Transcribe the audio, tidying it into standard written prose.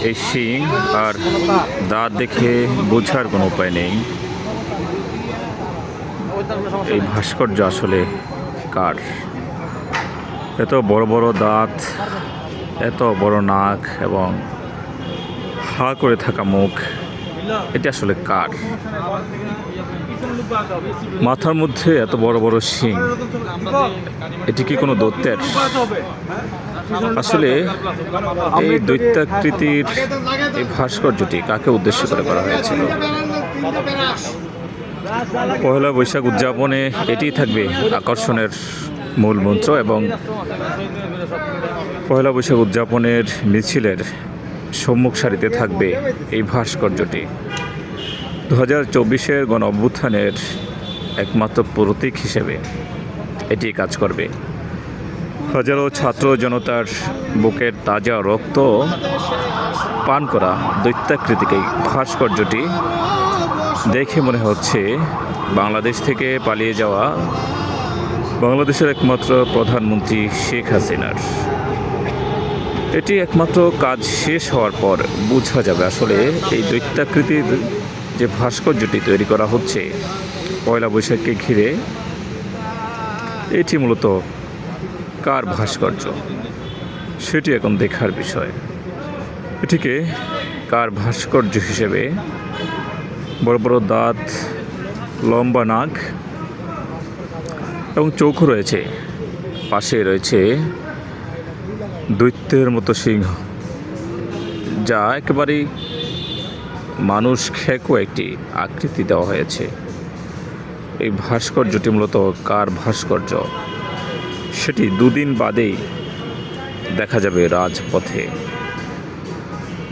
এই শিং আর দাঁত দেখে বোঝার কোনো উপায় নেই এই ভাস্কর্য আসলে কার। এত বড় বড় দাঁত, এত বড় নাক এবং হা করে থাকা মুখ, এটা আসলে কার? মাথার মধ্যে এত বড় বড় শিং, এটি কি কোনো দৈত্যের? আসলে এই দৈত্যাকৃতির এই ভাস্কর্যটি কাকে উদ্দেশ্য করে করা হয়েছিল? পয়লা বৈশাখ উদযাপনে এটিই থাকবে আকর্ষণের মূল মন্ত্র এবং পয়লা বৈশাখ উদযাপনের মিছিলের সম্মুখ সারিতে থাকবে এই ভাস্কর্যটি। 2024-এর গণ অভ্যুত্থানের একমাত্র প্রতীক হিসেবে এটি কাজ করবে। হাজারো ছাত্র জনতার বুকের তাজা রক্ত পান করা দৈত্যাকৃতিক এই ভাস্কর্যটি দেখে মনে হচ্ছে বাংলাদেশ থেকে পালিয়ে যাওয়া বাংলাদেশের একমাত্র প্রধানমন্ত্রী শেখ হাসিনার। এটি একমাত্র কাজ শেষ হওয়ার পর বোঝা যাবে আসলে এই দৈত্যাকৃতির যে ভাস্কর্যটি তৈরি করা হচ্ছে পয়লা বৈশাখকে ঘিরে, এটি মূলত কার ভাস্কর্য সেটি এখন দেখার বিষয়। এটিকে কার ভাস্কর্য হিসেবে বড় বড় দাঁত, লম্বা নাক এবং চোখ রয়েছে, পাশে রয়েছে দৈত্যের মতো সিংহ, যা একেবারেই মানুষ খেকো একটি আকৃতি দেওয়া হয়েছে। এই ভাস্কর্যটি মূলত কার ভাস্কর্য সেটি দুদিন বাদেই দেখা যাবে রাজপথে।